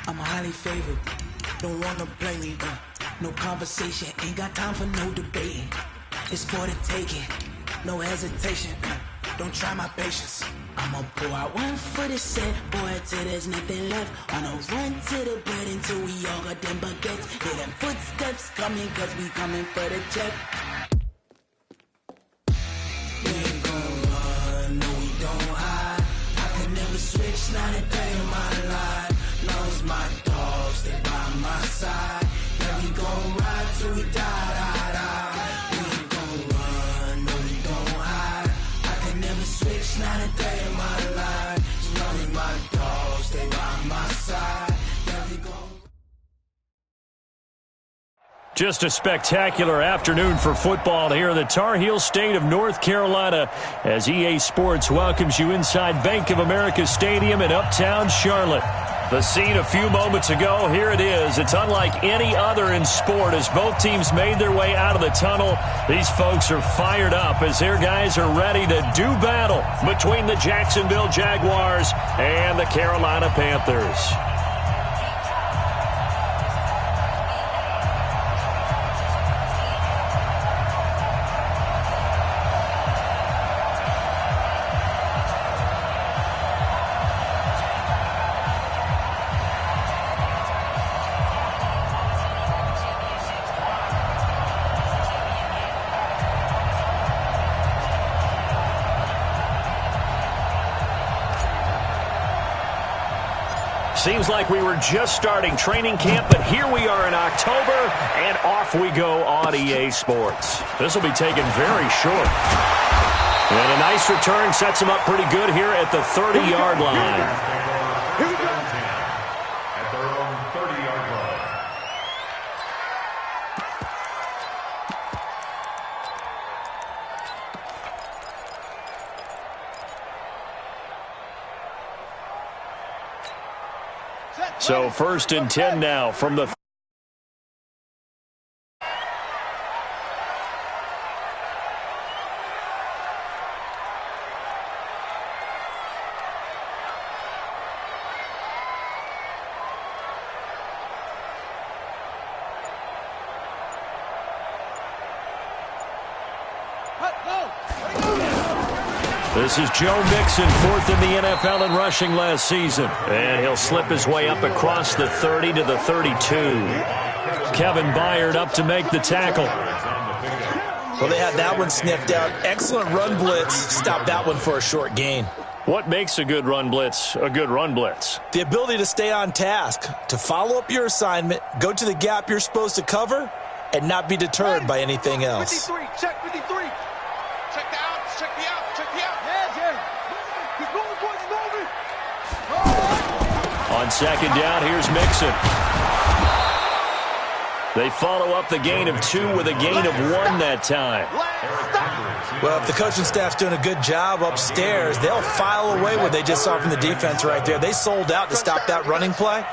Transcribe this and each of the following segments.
I'm highly favored. Don't wanna play me, no conversation, ain't got time for no debating. It's for the taking, no hesitation, don't try my patience. I'ma pull out one foot and set, boy, till there's nothing left. On a run to the bed until we all got them baguettes. Hear them footsteps coming, cause we coming for the check. We ain't gon' run, no we don't hide. I can never switch, not a day in my life. Knows my dogs, they by my side. Yeah, we gon' ride till we die. We ain't gon' run, no we don't hide. I can never switch, not a day in my life. As long as my dogs, they by my side. Yeah, we gon'. Just a spectacular afternoon for football here in the Tar Heel state of North Carolina as EA Sports welcomes you inside Bank of America Stadium in Uptown Charlotte. The scene a few moments ago, here it is. It's unlike any other in sport as both teams made their way out of the tunnel. These folks are fired up as their guys are ready to do battle between the Jacksonville Jaguars and the Carolina Panthers. Seems like we were just starting training camp, but here we are in October, and off we go on EA Sports. This will be taken very short. And a nice return sets them up pretty good here at the 30-yard line. Here we go. At their own 30-yard line. So 1st and 10 now from the... This is Joe Mixon, 4th in the NFL in rushing last season. And he'll slip his way up across the 30 to the 32. Kevin Byard up to make the tackle. Well, they had that one sniffed out. Excellent run blitz. Stopped that one for a short gain. What makes a good run blitz a good run blitz? The ability to stay on task, to follow up your assignment, go to the gap you're supposed to cover, and not be deterred by anything else. 53, check 53. Check the outs, check the out, check the out. He's moving, boys, moving. On 2nd down, here's Mixon. They follow up the gain of 2 with a gain of 1 that time. Well, if the coaching staff's doing a good job upstairs, they'll file away what they just saw from the defense right there. They sold out to stop that running play.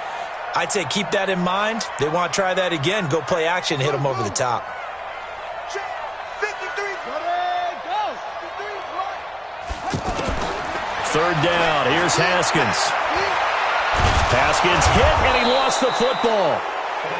I'd say keep that in mind. They want to try that again, go play action, hit them over the top. 3rd down, here's Haskins. Haskins hit, and he lost the football.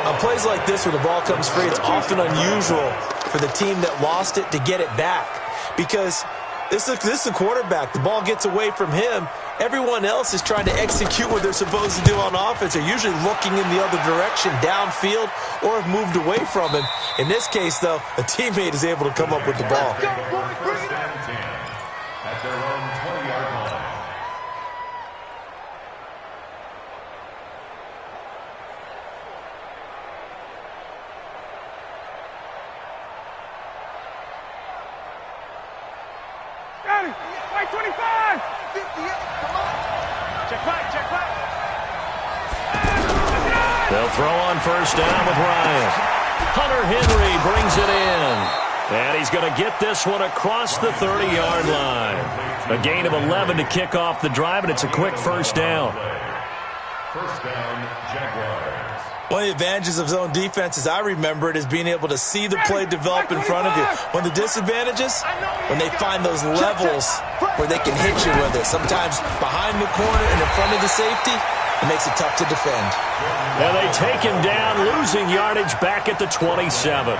On plays like this where the ball comes free, it's often unusual for the team that lost it to get it back. Because this is the quarterback. The ball gets away from him. Everyone else is trying to execute what they're supposed to do on offense. They're usually looking in the other direction, downfield, or have moved away from him. In this case, though, a teammate is able to come up with the ball. At their own 20-yard line. Got it. Right 25. 58. Come on. Check back, check back. They'll throw on 1st down with Ryan. Hunter Henry brings it in. And he's going to get this one across the 30-yard line. A gain of 11 to kick off the drive, and it's a quick 1st down. 1st down, Jaguars. One of the advantages of zone defense, as I remember it, is being able to see the play develop in front of you. One of the disadvantages, when they find those levels where they can hit you with it. Sometimes behind the corner and in front of the safety, It makes it tough to defend. And they take him down, losing yardage back at the 27.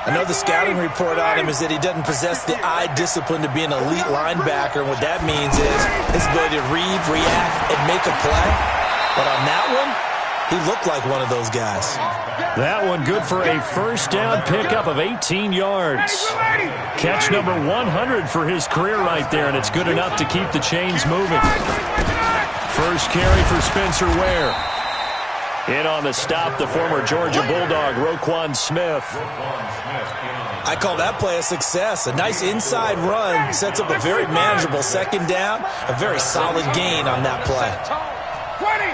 I know the scouting report on him is that he doesn't possess the eye discipline to be an elite linebacker. And what that means is his ability to read, react, and make a play. But on that one, he looked like one of those guys. That one good for a first down pickup of 18 yards. Catch number 100 for his career right there, and it's good enough to keep the chains moving. First carry for Spencer Ware. In on the stop, the former Georgia Bulldog, Roquan Smith. I call that play a success. A nice inside run sets up a very manageable second down. A very solid gain on that play. 20.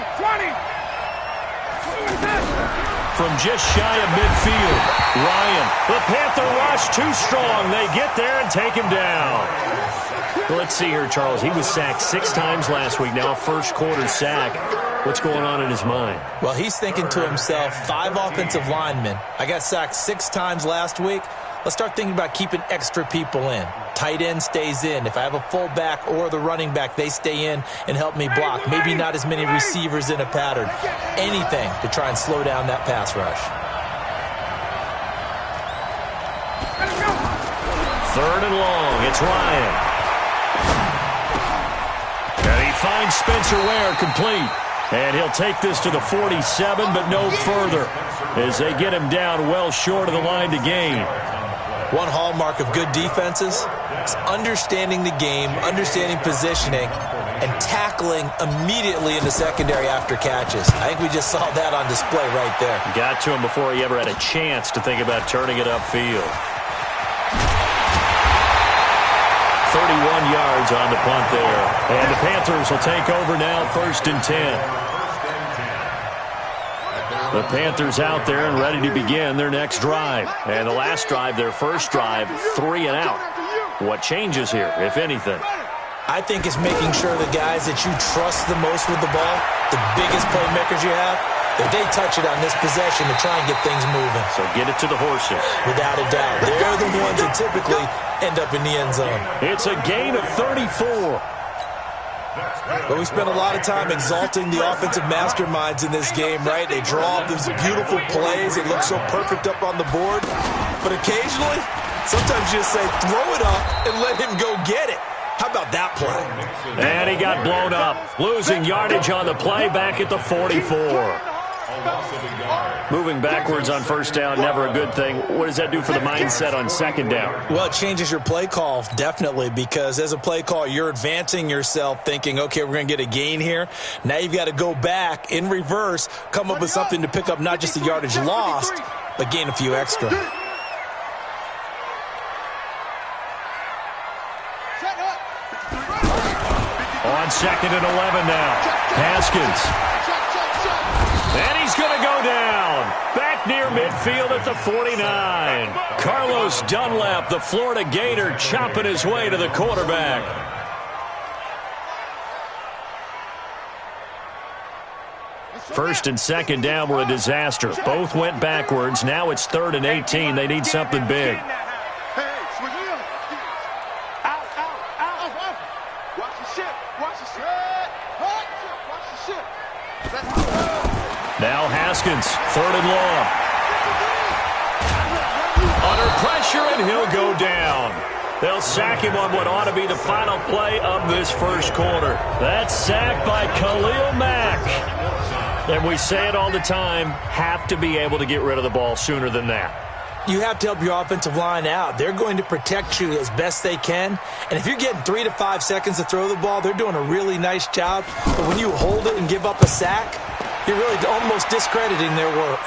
From just shy of midfield, Ryan. The Panther rush too strong. They get there and take him down. Well, let's see here, Charles. He was sacked 6 times last week. Now a first quarter sack. What's going on in his mind? Well, he's thinking to himself, 5 offensive linemen. I got sacked 6 times last week. Let's start thinking about keeping extra people in. Tight end stays in. If I have a fullback or the running back, they stay in and help me block. Maybe not as many receivers in a pattern. Anything to try and slow down that pass rush. Third and long. It's Ryan. And he finds Spencer Ware complete. And he'll take this to the 47, but no further, as they get him down well short of the line to gain. One hallmark of good defenses is understanding the game, understanding positioning, and tackling immediately in the secondary after catches. I think we just saw that on display right there. Got to him before he ever had a chance to think about turning it upfield. 31 yards on the punt there. And the Panthers will take over now, 1st and 10. The Panthers out there and ready to begin their next drive. And the last drive, their first drive, 3 and out. What changes here, if anything? I think it's making sure the guys that you trust the most with the ball, the biggest playmakers you have, that they touch it on this possession to try and get things moving. So get it to the horses. Without a doubt. They're the ones that typically end up in the end zone. It's a gain of 34. But we spend a lot of time exalting the offensive masterminds in this game, right? They draw up these beautiful plays. It looks so perfect up on the board. But occasionally, sometimes you just say, throw it up and let him go get it. How about that play? And he got blown up. Losing yardage on the play back at the 44. Moving backwards on first down, never a good thing. What does that do for the mindset on second down? Well, it changes your play call, definitely, because as a play call, you're advancing yourself thinking, okay, we're going to get a gain here. Now you've got to go back in reverse, come up with something to pick up not just the yardage lost, but gain a few extra. On 2nd and 11 now. Haskins. And he's going to go down. Back near midfield at the 49. Carlos Dunlap, the Florida Gator, chopping his way to the quarterback. First and second down were a disaster. Both went backwards. Now it's 3rd and 18. They need something big. Now Haskins, 3rd and long. Under pressure, and he'll go down. They'll sack him on what ought to be the final play of this first quarter. That's sacked by Khalil Mack. And we say it all the time, have to be able to get rid of the ball sooner than that. You have to help your offensive line out. They're going to protect you as best they can. And if you're getting 3 to 5 seconds to throw the ball, they're doing a really nice job. But when you hold it and give up a sack, you're really almost discrediting their work.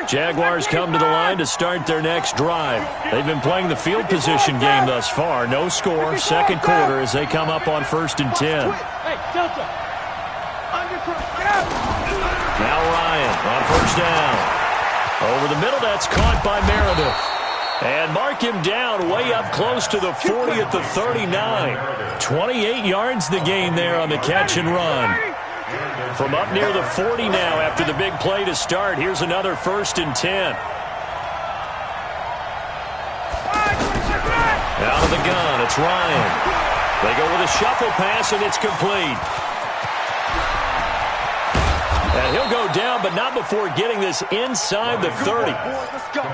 Jaguars come to the line to start their next drive. They've been playing the field position game thus far. No score, second quarter as they come up on 1st and 10. Now Ryan on first down. Over the middle, that's caught by Meredith. And mark him down way up close to the 40 at the 39. 28 yards the gain there on the catch and run. From up near the 40 now after the big play to start. Here's another 1st and 10. Out of the gun, it's Ryan. They go with a shuffle pass, and it's complete. And he'll go down, but not before getting this inside the 30.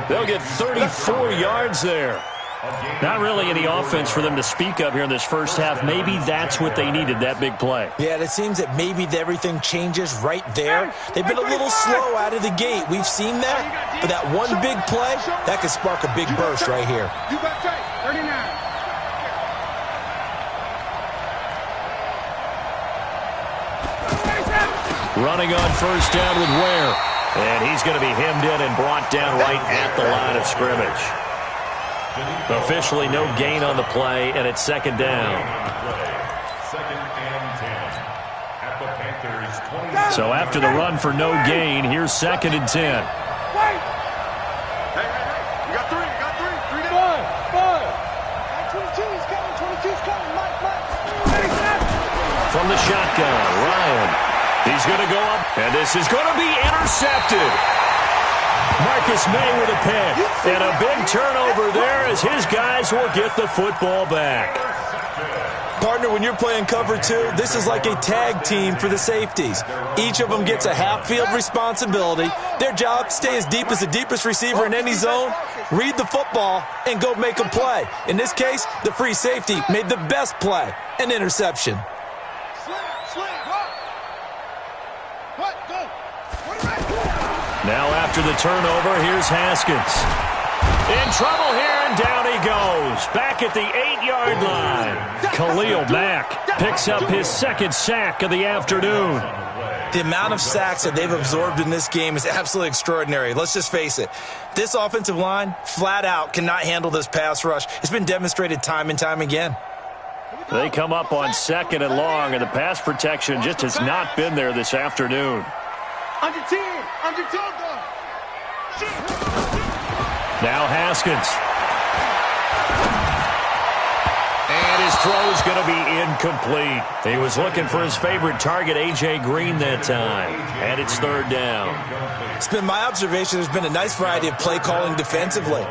They'll get 34 yards there. Not really any offense for them to speak of here in this first half. Maybe that's what they needed, that big play. Yeah, it seems that maybe everything changes right there. They've been a little slow out of the gate. We've seen that. But that one big play, that could spark a big burst right here. You got 39. Running on first down with Ware. And he's going to be hemmed in and brought down right at the line of scrimmage. Officially no gain on the play, and it's 2nd down. 2nd and 10 at the Panthers 20. So after the run for no gain, here's 2nd and 10. Wait! Hey, you got 3, you got 3. 3 down. 5. 22's coming, 22's coming. Mike. From the shotgun, Ryan. He's going to go up, and this is going to be intercepted. Marcus May with a pick, and a big turnover there as his guys will get the football back. Partner, when you're playing cover 2, this is like a tag team for the safeties. Each of them gets a half-field responsibility. Their job, stay as deep as the deepest receiver in any zone, read the football, and go make a play. In this case, the free safety made the best play, an interception. Now after the turnover, here's Haskins. In trouble here, and down he goes. Back at the 8-yard line. Khalil Mack picks up his 2nd sack of the afternoon. The amount of sacks that they've absorbed in this game is absolutely extraordinary. Let's just face it. This offensive line, flat out, cannot handle this pass rush. It's been demonstrated time and time again. They come up on 2nd and long, and the pass protection just has not been there this afternoon. Under 10. Now Haskins. And his throw is going to be incomplete. He was looking for his favorite target, A.J. Green, that time. And it's 3rd down. It's been my observation there's been a nice variety of play calling defensively.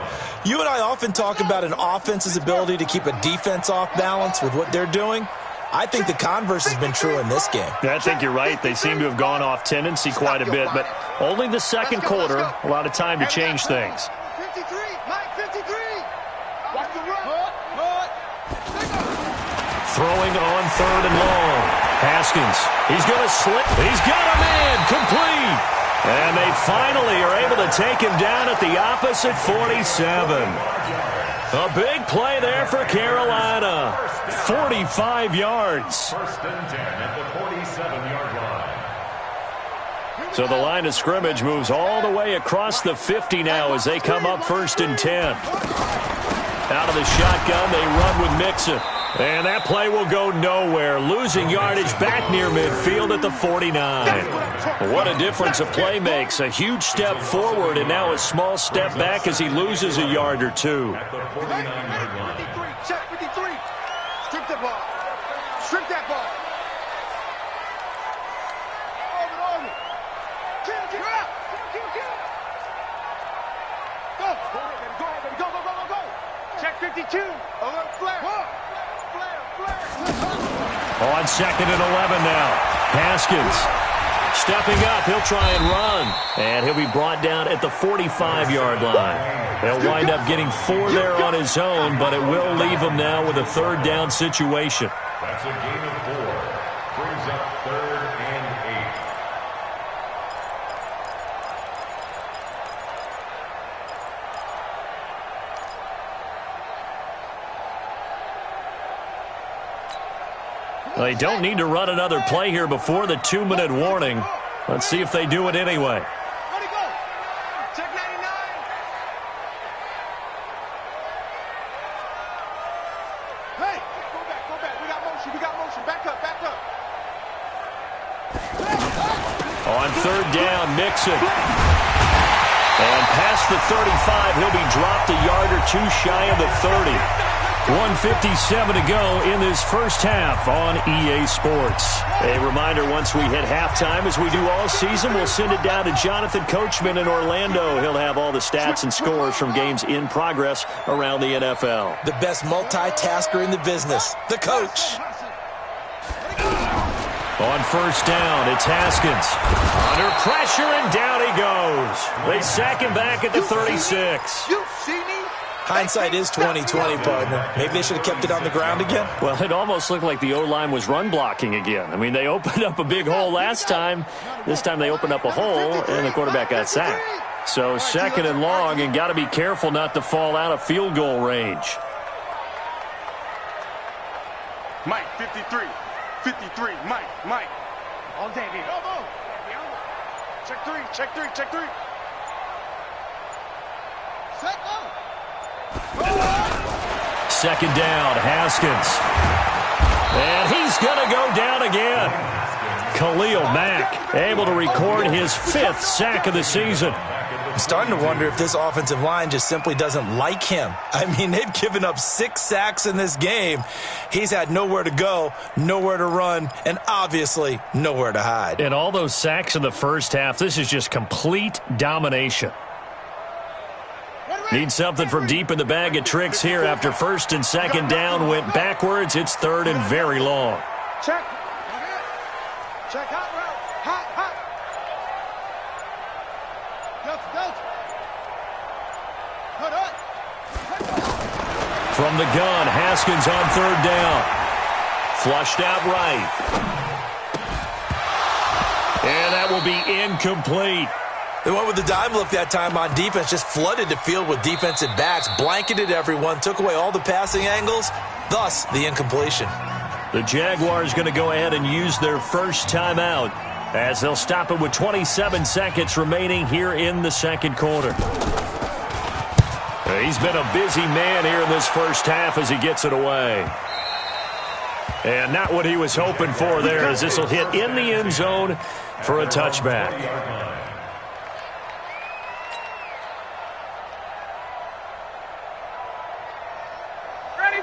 You and I often talk about an offense's ability to keep a defense off balance with what they're doing. I think the converse has been true in this game. Yeah, I think you're right. They seem to have gone off tendency quite a bit, but only the 2nd quarter, a lot of time to change things. 53, Mike, 53. Watch the run. Throwing on 3rd and long. Haskins, he's going to slip. He's got a man, complete. And they finally are able to take him down at the opposite 47. A big play there for Carolina. 45 yards. 1st and 10 at the 47-yard line. So the line of scrimmage moves all the way across the 50 now as they come up 1st and 10. Out of the shotgun, they run with Mixon. And that play will go nowhere. Losing yardage back near midfield at the 49. What a difference a play makes. A huge step forward and now a small step back as he loses a yard or 2. At the 49-yard line. 53, check 53. Strip that ball. Strip that ball. Over. Kill. Go, baby. Go. Check 52. Alert, flare. On 2nd and 11 now. Haskins stepping up. He'll try and run. And he'll be brought down at the 45-yard line. He'll wind up getting 4 there on his own, but it will leave him now with a 3rd down situation. That's a gain of 4. Brings up 3rd and 8. They don't need to run another play here before the 2-minute warning. Let's see if they do it anyway. Let it go. Check 99. Hey, go back. We got motion. Back up. On 3rd down, Mixon. And past the 35, he'll be dropped a yard or two shy of the 30. 1:57 to go in this first half on EA Sports. A reminder, once we hit halftime, as we do all season, we'll send it down to Jonathan Coachman in Orlando. He'll have all the stats and scores from games in progress around the NFL. The best multitasker in the business, the coach. On first down, it's Haskins. Under pressure, and down he goes. They sack him back at the 36. You see me? Hindsight is 20/20, partner. Maybe they should have kept it on the ground again. Well, it almost looked like the O-line was run blocking again. I mean, they opened up a big hole last time. This time they opened up a hole, and the quarterback got sacked. So second and long, and got to be careful not to fall out of field goal range. Mike, 53. 53, Mike. All day, baby. Check three. Second down, Haskins. And he's going to go down again. Khalil Mack able to record his 5th sack of the season. I'm starting to wonder if this offensive line just simply doesn't like him. I mean, they've given up 6 sacks in this game. He's had nowhere to go, nowhere to run, and obviously nowhere to hide. And all those sacks in the first half, this is just complete domination. Need something from deep in the bag of tricks here after first and second down went backwards. It's third and very long. Check. Check hot route. Hot. From the gun, Haskins on third down. Flushed out right. And that will be incomplete. They went with the dime look that time on defense, just flooded the field with defensive backs, blanketed everyone, took away all the passing angles, thus the incompletion. The Jaguars going to go ahead and use their first timeout as they'll stop it with 27 seconds remaining here in the second quarter. He's been a busy man here in this first half as he gets it away. And not what he was hoping for there, as this will hit in the end zone for a touchback.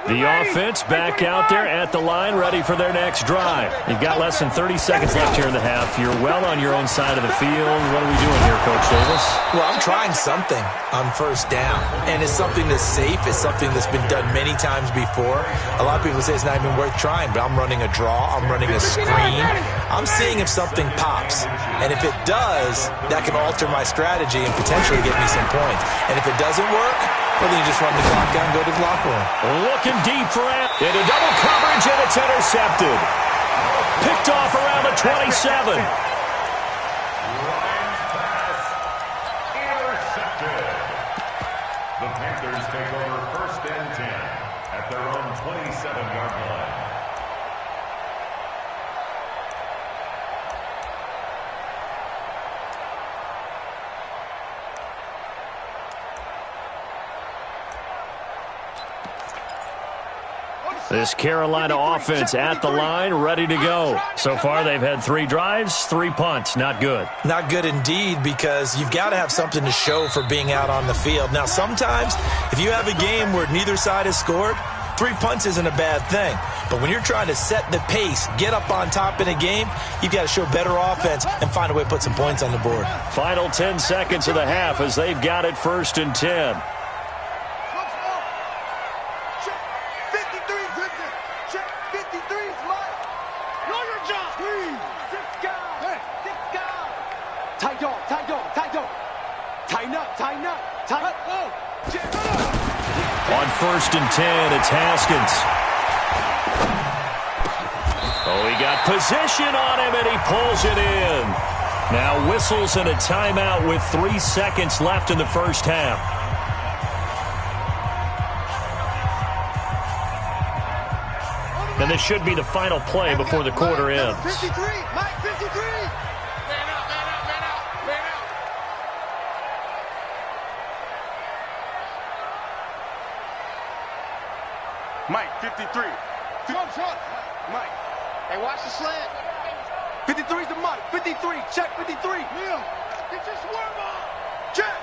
The offense back out there at the line, ready for their next drive. You've got less than 30 seconds left here in the half. You're well on your own side of the field. What are we doing here, Coach Davis? Well, I'm trying something on first down, and it's something that's safe. It's something that's been done many times before. A lot of people say it's not even worth trying, but I'm running a draw. I'm running a screen. I'm seeing if something pops, and if it does, that can alter my strategy and potentially get me some points. And if it doesn't work, well, then you just run the clock down and go to the locker room. Looking deep for it. Into double coverage, and it's intercepted. Picked off around the 27. Intercepted. The Panthers take over first and 10 at their own 27-yard line. This Carolina offense at the line, ready to go. So far, they've had 3 drives, 3 punts. Not good. Not good indeed, because you've got to have something to show for being out on the field. Now, sometimes, if you have a game where neither side has scored, 3 punts isn't a bad thing. But when you're trying to set the pace, get up on top in a game, you've got to show better offense and find a way to put some points on the board. Final 10 seconds of the half as they've got it first and 10. On first and 10, it's Haskins. Oh, he got position on him, and he pulls it in. Now whistles and a timeout with 3 seconds left in the first half. And this should be the final play before the quarter ends. 53, Mike, 53. Man out. Mike, 53. Short. Mike. Hey, watch the slant. 53's the Mike. 53. Check 53. Neil, get your swerve on. Check.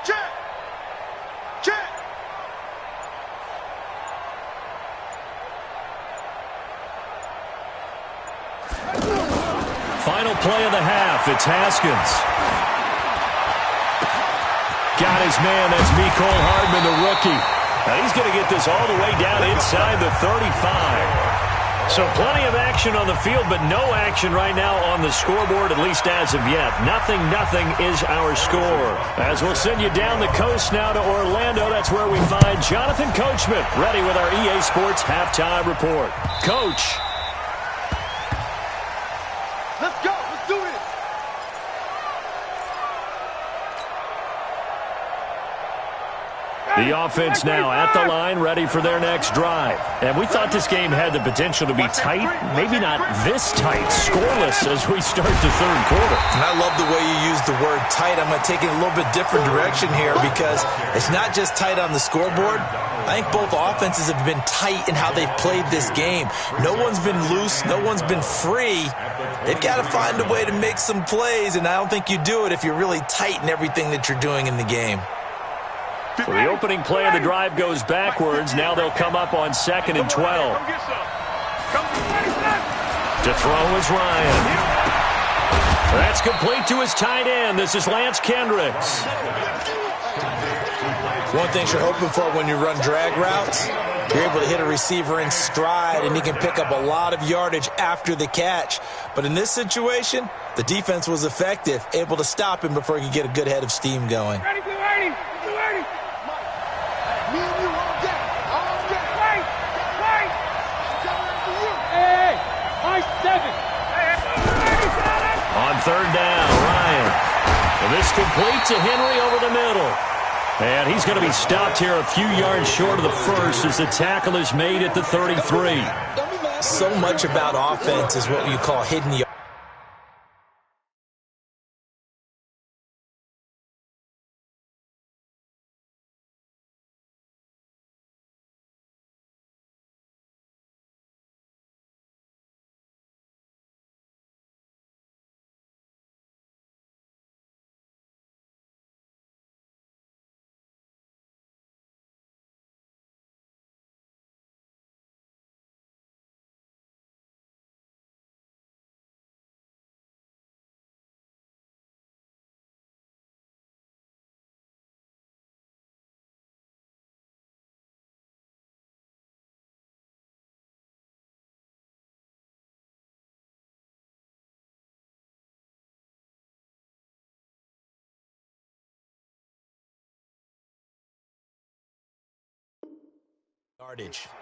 Check. Check. Final play of the half. It's Haskins. Got his man. That's Mecole Hardman, the rookie. Now he's going to get this all the way down inside the 35. So plenty of action on the field, but no action right now on the scoreboard, at least as of yet. 0-0 is our score. As we'll send you down the coast now to Orlando, that's where we find Jonathan Coachman, ready with our EA Sports halftime report. Coach. Let's go. Let's do it. The offense now at the line, ready for their next drive. And we thought this game had the potential to be tight, maybe not this tight, scoreless as we start the third quarter. And I love the way you use the word tight. I'm going to take it a little bit different direction here because it's not just tight on the scoreboard. I think both offenses have been tight in how they've played this game. No one's been loose. No one's been free. They've got to find a way to make some plays, and I don't think you do it if you're really tight in everything that you're doing in the game. So the opening play of the drive goes backwards. Now they'll come up on 2nd and 12. To throw is Ryan. That's complete to his tight end. This is Lance Kendricks. One thing you're hoping for when you run drag routes, you're able to hit a receiver in stride, and he can pick up a lot of yardage after the catch. But in this situation, the defense was effective, able to stop him before he could get a good head of steam going. Ready, be ready. Be ready. Me and you all day. All day. Wait. Wait. Hey. Nice 7. On 3rd down, Ryan. And this complete to Henry over the middle. And he's going to be stopped here a few yards short of the first as the tackle is made at the 33. So much about offense is what you call hidden yards.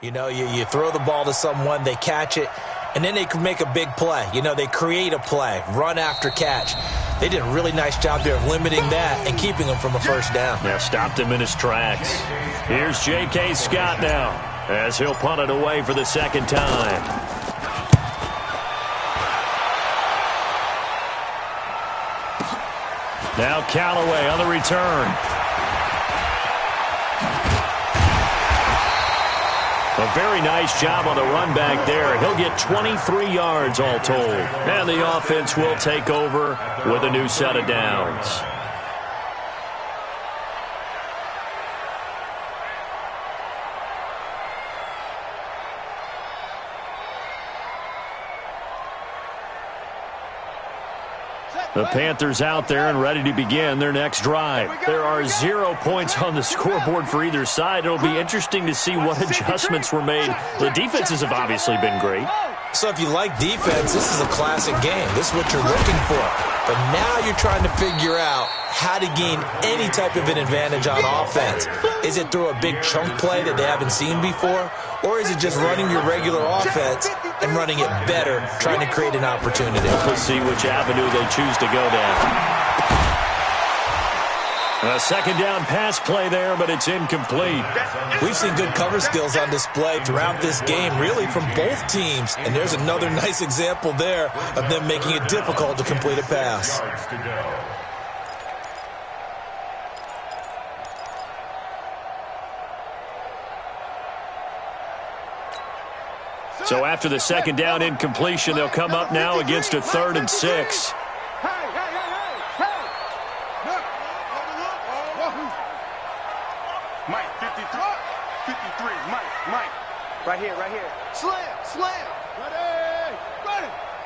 You know, you throw the ball to someone, they catch it, and then they can make a big play. You know, they create a play, run after catch. They did a really nice job there of limiting that and keeping him from a first down. Yeah, stopped him in his tracks. Here's J.K. Scott now as he'll punt it away for the second time. Now Callaway on the return. A very nice job on the run back there. He'll get 23 yards all told. And the offense will take over with a new set of downs. The Panthers out there and ready to begin their next drive. There are 0 points on the scoreboard for either side. It'll be interesting to see what adjustments were made. The defenses have obviously been great. So if you like defense, this is a classic game. This is what you're looking for. But now you're trying to figure out how to gain any type of an advantage on offense. Is it through a big chunk play that they haven't seen before? Or is it just running your regular offense and running it better, trying to create an opportunity? We'll see which avenue they choose to go down. A second down pass play there, but it's incomplete. We've seen good cover skills on display throughout this game, really from both teams. And there's another nice example there of them making it difficult to complete a pass. So after the second down incompletion, they'll come up now against a 3rd and 6. Mike. Right here. Slam. Ready.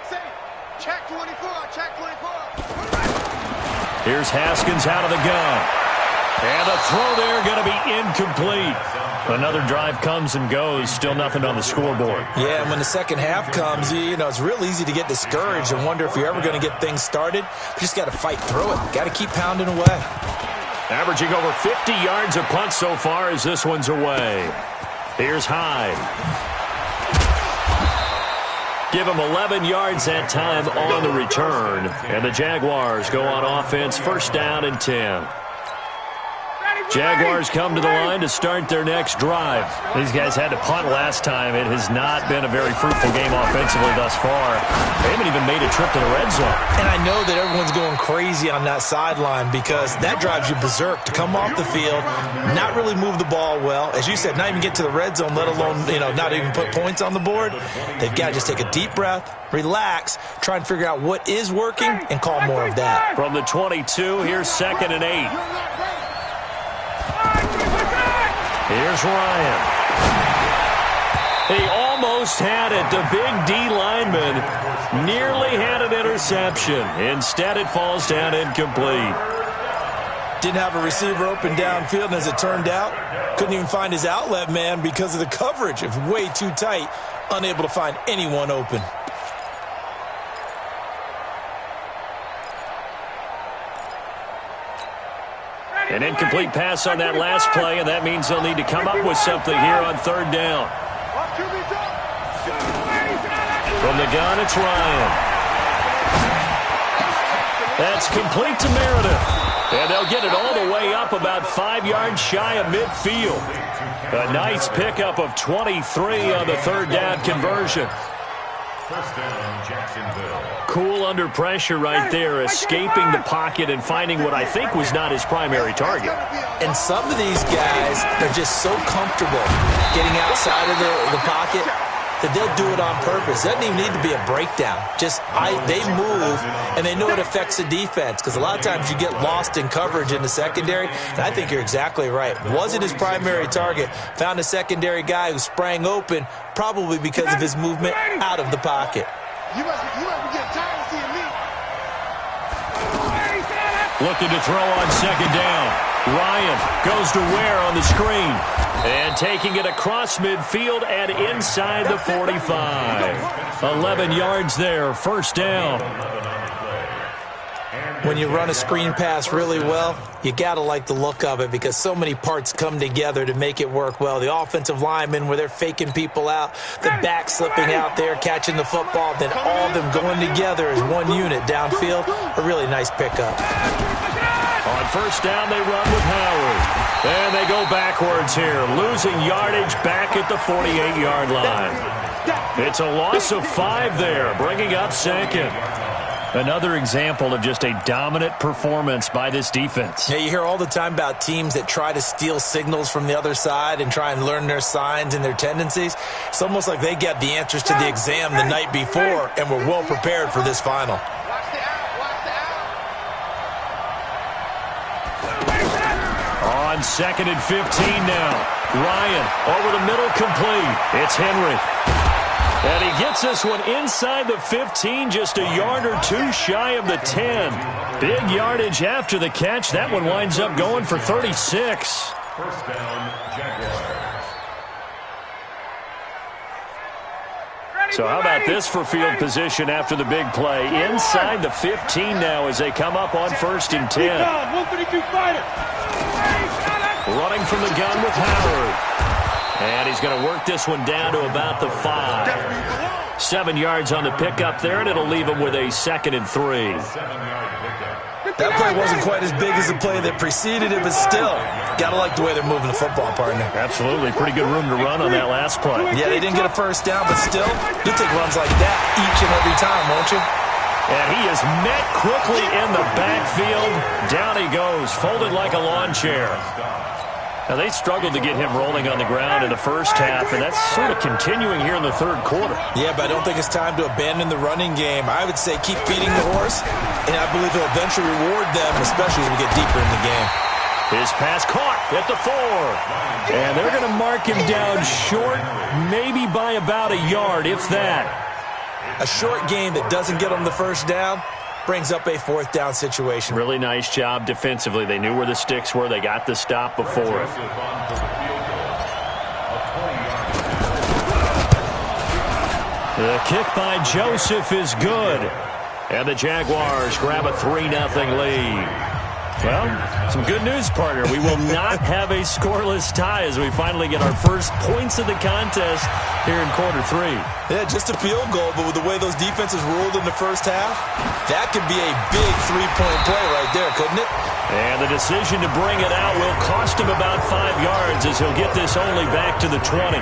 Say it. Check 24. Here's Haskins out of the gun. And the throw there going to be incomplete. Another drive comes and goes. Still nothing on the scoreboard. Yeah, and when the second half comes, it's real easy to get discouraged and wonder if you're ever going to get things started. You just got to fight through it. Got to keep pounding away. Averaging over 50 yards a punt so far as this one's away. Here's Hyde. Give him 11 yards that time on the return. And the Jaguars go on offense, first down and 10. Jaguars come to the line to start their next drive. These guys had to punt last time. It has not been a very fruitful game offensively thus far. They haven't even made a trip to the red zone. And I know that everyone's going crazy on that sideline because that drives you berserk to come off the field, not really move the ball well. As you said, not even get to the red zone, let alone, not even put points on the board. They've got to just take a deep breath, relax, try and figure out what is working, and call more of that. From the 22, here's 2nd and 8. Here's Ryan. He almost had it. The big D lineman nearly had an interception. Instead, it falls down incomplete. Didn't have a receiver open downfield, and as it turned out, couldn't even find his outlet man because of the coverage. It was way too tight, unable to find anyone open. An incomplete pass on that last play, and that means they'll need to come up with something here on third down. From the gun, it's Ryan. That's complete to Meredith. And they'll get it all the way up about 5 yards shy of midfield. A nice pickup of 23 on the third down conversion. First down, Jacksonville. Cool under pressure right there, escaping the pocket and finding what I think was not his primary target. And some of these guys are just so comfortable getting outside of the pocket that they'll do it on purpose. It doesn't even need to be a breakdown. They move, and they know it affects the defense because a lot of times you get lost in coverage in the secondary, and I think you're exactly right. Wasn't his primary target. Found a secondary guy who sprang open, probably because of his movement out of the pocket. You must be getting tired of seeing me. Looking to throw on second down. Ryan goes to Ware on the screen. And taking it across midfield and inside the 45. 11 yards there, first down. When you run a screen pass really well, you got to like the look of it because so many parts come together to make it work well. The offensive linemen, where they're faking people out, the back slipping out there, catching the football, then all of them going together as one unit downfield. A really nice pickup. On first down, they run with Howard. And they go backwards here, losing yardage back at the 48-yard line. It's a loss of 5 there, bringing up second. Another example of just a dominant performance by this defense. Yeah, you hear all the time about teams that try to steal signals from the other side and try and learn their signs and their tendencies. It's almost like they get the answers to the exam the night before and were well prepared for this final. On 2nd and 15 now. Ryan over the middle, complete. It's Henry. And he gets this one inside the 15, just a yard or two shy of the 10. Big yardage after the catch. That one winds up going for 36. First down, Jaguars. So how about this for field position after the big play? Inside the 15 now as they come up on 1st and 10. Running from the gun with Howard. And he's going to work this one down to about the 5. 7 yards on the pickup there, and it'll leave him with a 2nd and 3. 7-yard pickup. That play wasn't quite as big as the play that preceded it, but still, got to like the way they're moving the football, partner. Absolutely. Pretty good room to run on that last play. Yeah, they didn't get a first down, but still, you'll take runs like that each and every time, won't you? And he is met quickly in the backfield. Down he goes, folded like a lawn chair. Now, they struggled to get him rolling on the ground in the first half, and that's sort of continuing here in the third quarter. Yeah, but I don't think it's time to abandon the running game. I would say keep feeding the horse, and I believe he'll eventually reward them, especially as we get deeper in the game. His pass caught at the 4. And they're going to mark him down short, maybe by about a yard, if that. A short game that doesn't get them the first down brings up a 4th down situation. Really nice job defensively. They knew where the sticks were. They got the stop before it. The kick by Joseph is good. And the Jaguars grab a 3-0 lead. Well, some good news, partner. We will not have a scoreless tie as we finally get our first points of the contest here in quarter 3. Yeah, just a field goal, but with the way those defenses ruled in the first half, that could be a big 3-point play right there, couldn't it? And the decision to bring it out will cost him about 5 yards as he'll get this only back to the 20.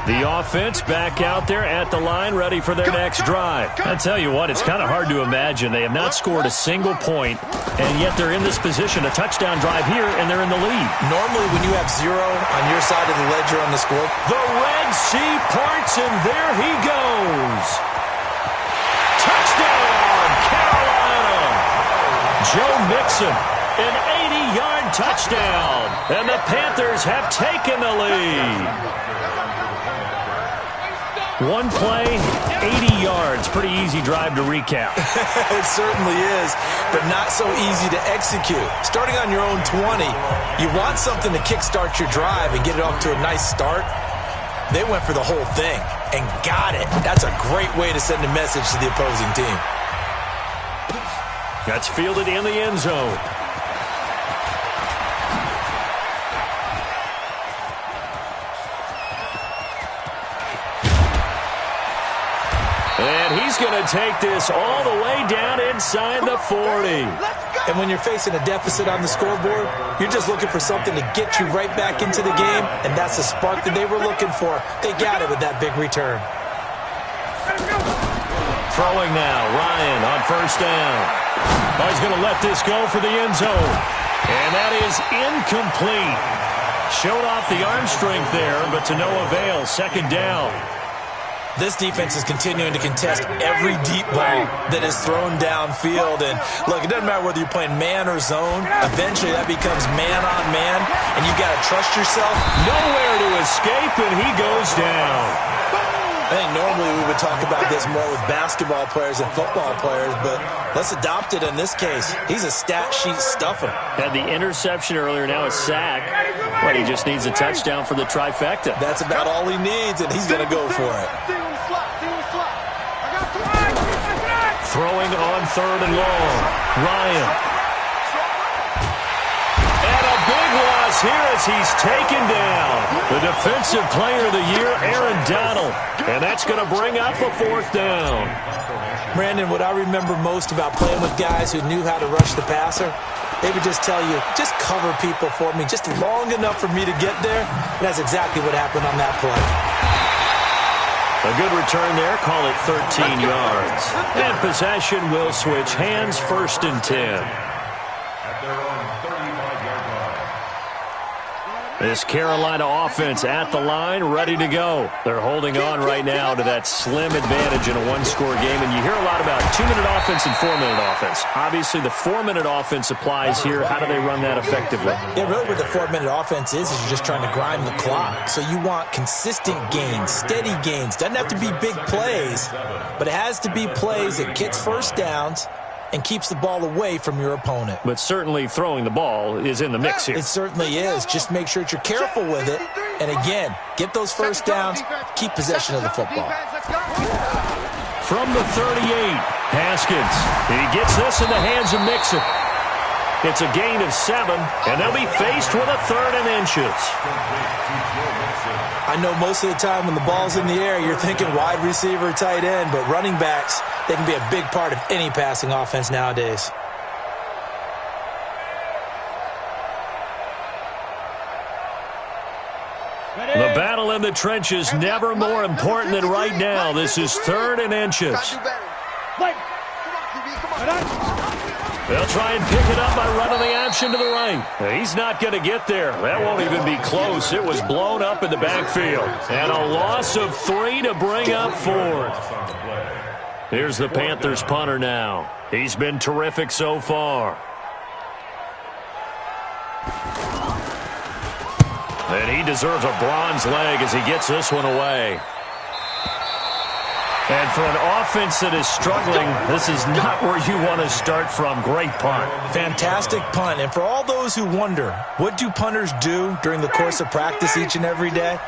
The offense back out there at the line, ready for their next drive. I tell you what, it's kind of hard to imagine. They have not scored a single point, and yet they're in this position, a touchdown drive here, and they're in the lead. Normally, when you have 0 on your side of the ledger on the score, the Red Sea parts, and there he goes. Touchdown, Carolina! Joe Mixon, an 80-yard touchdown, and the Panthers have taken the lead. One play, 80 yards. Pretty easy drive to recap. It certainly is, but not so easy to execute. Starting on your own 20, you want something to kickstart your drive and get it off to a nice start. They went for the whole thing and got it. That's a great way to send a message to the opposing team. That's fielded in the end zone. And he's going to take this all the way down inside the 40. And when you're facing a deficit on the scoreboard, you're just looking for something to get you right back into the game, and that's the spark that they were looking for. They got it with that big return. Throwing now, Ryan on first down. Oh, he's going to let this go for the end zone. And that is incomplete. Showed off the arm strength there, but to no avail. Second down. This defense is continuing to contest every deep ball that is thrown downfield. And, look, it doesn't matter whether you're playing man or zone. Eventually, that becomes man on man, and you've got to trust yourself. Nowhere to escape, and he goes down. I think normally we would talk about this more with basketball players and football players, but let's adopt it in this case. He's a stat sheet stuffer. Had the interception earlier, now a sack. But he just needs a touchdown for the trifecta. That's about all he needs, and he's going to go for it. Throwing on third and long. Ryan. And a big loss here as he's taken down. The defensive player of the year, Aaron Donald. And that's going to bring up a 4th down. Brandon, what I remember most about playing with guys who knew how to rush the passer, they would just tell you, just cover people for me, just long enough for me to get there. And that's exactly what happened on that play. A good return there, call it 13 yards. And possession will switch hands, 1st and 10. At their own 35-yard line. This Carolina offense at the line, ready to go. They're holding on right now to that slim advantage in a one-score game. And you hear a lot about 2-minute offense and 4-minute offense. Obviously, the 4-minute offense applies here. How do they run that effectively? Yeah, really what the 4-minute offense is you're just trying to grind the clock. So you want consistent gains, steady gains. Doesn't have to be big plays, but it has to be plays that gets first downs and keeps the ball away from your opponent. But certainly throwing the ball is in the mix here. It certainly is. Just make sure that you're careful with it. And again, get those first downs, keep possession of the football. From the 38, Haskins. He gets this in the hands of Mixon. It's a gain of 7, and they'll be faced with a 3rd and inches. I know most of the time when the ball's in the air, you're thinking wide receiver, tight end, but running backs, they can be a big part of any passing offense nowadays. The battle in the trenches never more important than right now. This is 3rd and inches. They'll try and pick it up by running the option to the right. He's not going to get there. That won't even be close. It was blown up in the backfield. And a loss of 3 to bring up 4th. Here's the Panthers punter now. He's been terrific so far. And he deserves a bronze leg as he gets this one away. And for an offense that is struggling, this is not where you want to start from. Great punt. Fantastic punt. And for all those who wonder, what do punters do during the course of practice each and every day?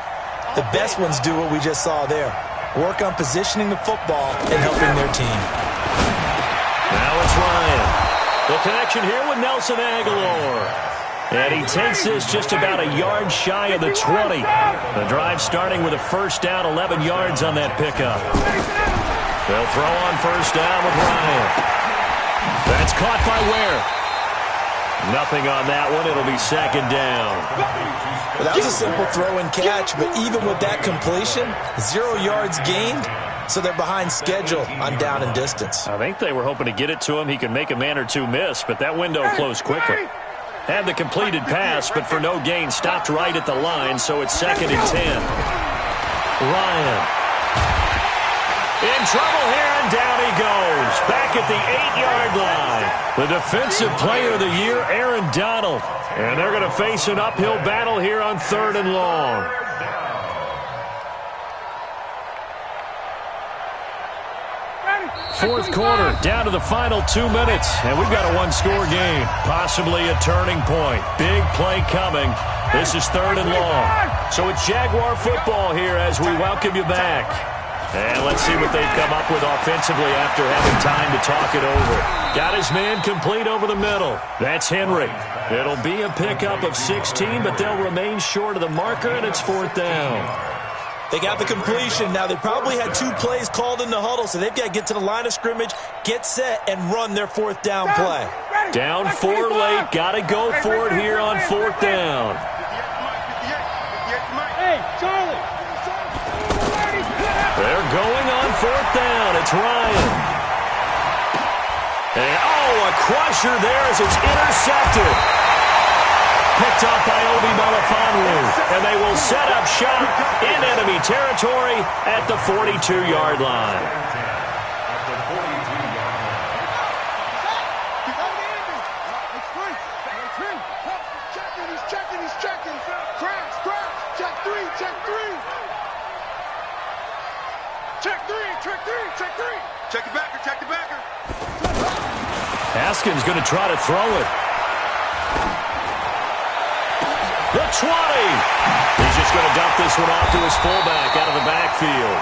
The best ones do what we just saw there. Work on positioning the football and helping their team. Now it's Ryan. The connection here with Nelson Aguilar. And he takes this just about a yard shy of the 20. The drive starting with a first down, 11 yards on that pickup. They'll throw on first down with Ryan. That's caught by Ware. Nothing on that one. It'll be second down. Well, that was a simple throw and catch, but even with that completion, 0 yards gained, so they're behind schedule on down and distance. I think they were hoping to get it to him. He could make a man or two miss, but that window closed quickly. Had the completed pass, but for no gain, stopped right at the line, so it's second and 10. Ryan. In trouble here, and down he goes. Back at the 8-yard line. The Defensive Player of the Year, Aaron Donald. And they're going to face an uphill battle here on 3rd and long. Fourth quarter, down to the final 2 minutes, and we've got a one-score game, possibly a turning point. Big play coming. This is 3rd and long. So it's Jaguar football here as we welcome you back. And let's see what they've come up with offensively after having time to talk it over. Got his man complete over the middle. That's Henry. It'll be a pickup of 16, but they'll remain short of the marker, and it's 4th down. They got the completion. Now, they probably had 2 plays called in the huddle, so they've got to get to the line of scrimmage, get set, and run their 4th down play. Down 4 late. Got to go for it here on 4th down. Hey, Charlie. They're going on 4th down. It's Ryan. And, a crusher there as it's intercepted. Picked up by Obi Melifonwu, and they will set up shop in enemy territory at the 42-yard line. He's checking. Crash. Check three. Check the backer. Haskins going to try to throw it. The 20. He's just going to dump this one off to his fullback out of the backfield.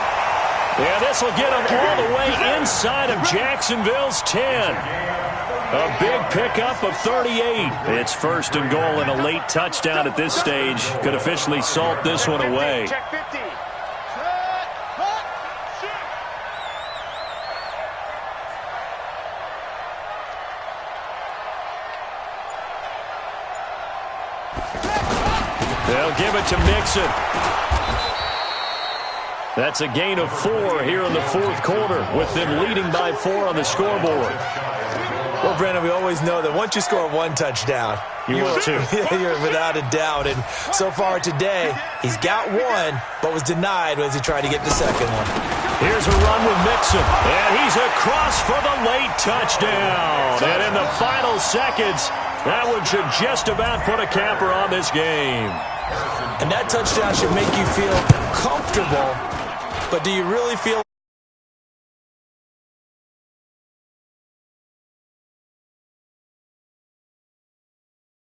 Yeah, this will get him all the way inside of Jacksonville's 10. A big pickup of 38. It's 1st and goal and a late touchdown at this stage. Could officially salt this one away. Check 50. They'll give it to Mixon. That's a gain of 4 here in the 4th quarter, with them leading by 4 on the scoreboard. Well, Brandon, we always know that once you score 1 touchdown, you will too. You're without a doubt. And so far today, he's got 1, but was denied as he tried to get the second one. Here's a run with Mixon, and he's across for the late touchdown. And in the final seconds, that one should just about put a capper on this game. And that touchdown should make you feel comfortable, but do you really feel